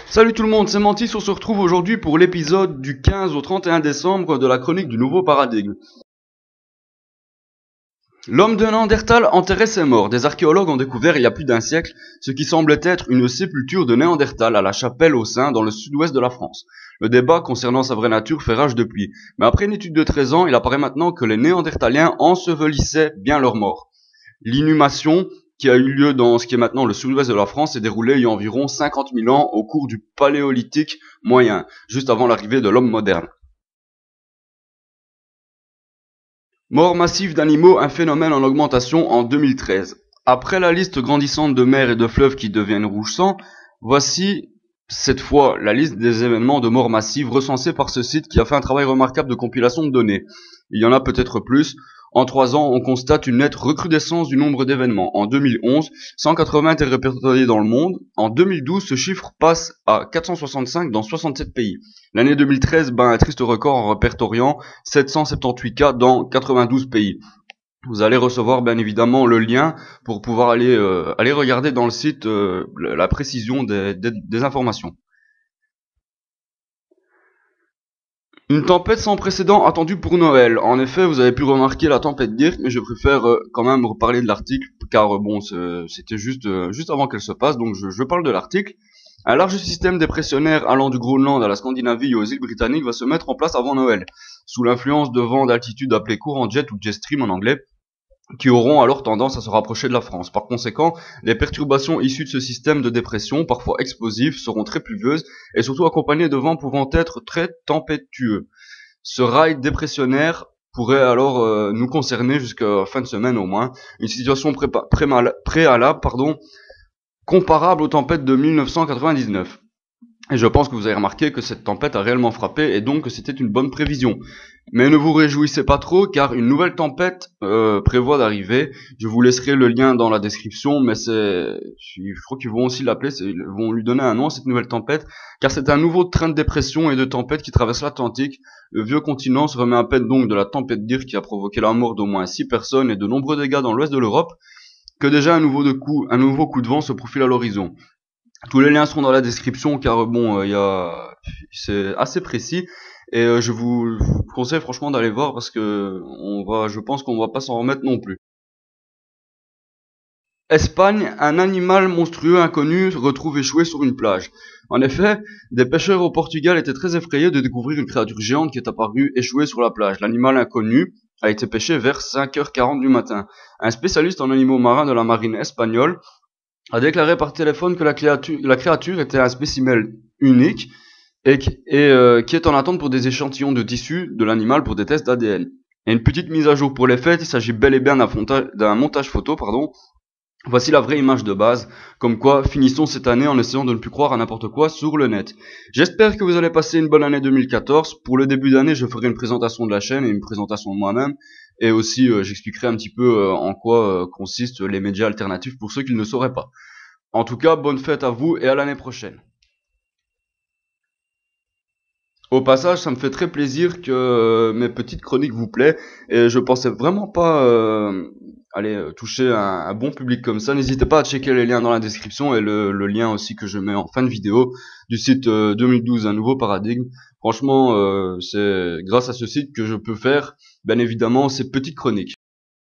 Salut tout le monde, c'est Mantis, on se retrouve aujourd'hui pour l'épisode du 15 au 31 décembre de la chronique du nouveau paradigme. L'homme de Néandertal enterrait ses morts. Des archéologues ont découvert il y a plus d'un siècle ce qui semblait être une sépulture de Néandertal à la Chapelle aux Saints dans le sud-ouest de la France. Le débat concernant sa vraie nature fait rage depuis, mais après une étude de 13 ans, il apparaît maintenant que les Néandertaliens ensevelissaient bien leurs morts. L'inhumation qui a eu lieu dans ce qui est maintenant le sud-ouest de la France s'est déroulée il y a environ 50 000 ans au cours du Paléolithique moyen, juste avant l'arrivée de l'homme moderne. Mort massive d'animaux, un phénomène en augmentation en 2013. Après la liste grandissante de mers et de fleuves qui deviennent rouge sang, voici cette fois la liste des événements de mort massive recensés par ce site qui a fait un travail remarquable de compilation de données. Il y en a peut-être plus. En 3 ans, on constate une nette recrudescence du nombre d'événements. En 2011, 180 étaient répertoriés dans le monde. En 2012, ce chiffre passe à 465 dans 67 pays. L'année 2013 bat un triste record en répertoriant 778 cas dans 92 pays. Vous allez recevoir bien évidemment le lien pour pouvoir aller regarder dans le site la précision des informations. Une tempête sans précédent attendue pour Noël. En effet, vous avez pu remarquer la tempête Dirk, mais je préfère quand même reparler de l'article, car bon, c'était juste avant qu'elle se passe, donc je parle de l'article. Un large système dépressionnaire allant du Groenland à la Scandinavie et aux îles britanniques va se mettre en place avant Noël, sous l'influence de vents d'altitude appelés courant jet ou jet stream en anglais, qui auront alors tendance à se rapprocher de la France. Par conséquent, les perturbations issues de ce système de dépression, parfois explosif, seront très pluvieuses et surtout accompagnées de vents pouvant être très tempétueux. Ce rail dépressionnaire pourrait alors nous concerner jusqu'à fin de semaine au moins. Une situation préalable, comparable aux tempêtes de 1999. Et je pense que vous avez remarqué que cette tempête a réellement frappé et donc que c'était une bonne prévision. Mais ne vous réjouissez pas trop car une nouvelle tempête prévoit d'arriver. Je vous laisserai le lien dans la description, mais je crois qu'ils vont aussi l'appeler, ils vont lui donner un nom à cette nouvelle tempête, car c'est un nouveau train de dépression et de tempête qui traverse l'Atlantique. Le vieux continent se remet à peine donc de la tempête Dirk qui a provoqué la mort d'au moins 6 personnes et de nombreux dégâts dans l'ouest de l'Europe, que déjà un nouveau coup de vent se profile à l'horizon. Tous les liens seront dans la description car bon, c'est assez précis et je vous conseille franchement d'aller voir parce que je pense qu'on va pas s'en remettre non plus. Espagne, un animal monstrueux inconnu retrouve échoué sur une plage. En effet, des pêcheurs au Portugal étaient très effrayés de découvrir une créature géante qui est apparue échouée sur la plage. L'animal inconnu a été pêché vers 5h40 du matin. Un spécialiste en animaux marins de la marine espagnole a déclaré par téléphone que la créature était un spécimen unique et qui est en attente pour des échantillons de tissu de l'animal pour des tests d'ADN. Et une petite mise à jour pour les fêtes, il s'agit bel et bien d'un montage photo. Voici la vraie image de base, comme quoi finissons cette année en essayant de ne plus croire à n'importe quoi sur le net. J'espère que vous allez passer une bonne année 2014. Pour le début d'année, je ferai une présentation de la chaîne et une présentation de moi-même. Et aussi, j'expliquerai un petit peu en quoi consistent les médias alternatifs pour ceux qui ne le sauraient pas. En tout cas, bonne fête à vous et à l'année prochaine. Au passage, ça me fait très plaisir que mes petites chroniques vous plaisent et je pensais vraiment pas toucher un bon public comme ça. N'hésitez pas à checker les liens dans la description et le lien aussi que je mets en fin de vidéo du site 2012 Un Nouveau Paradigme. Franchement, c'est grâce à ce site que je peux faire, bien évidemment, ces petites chroniques.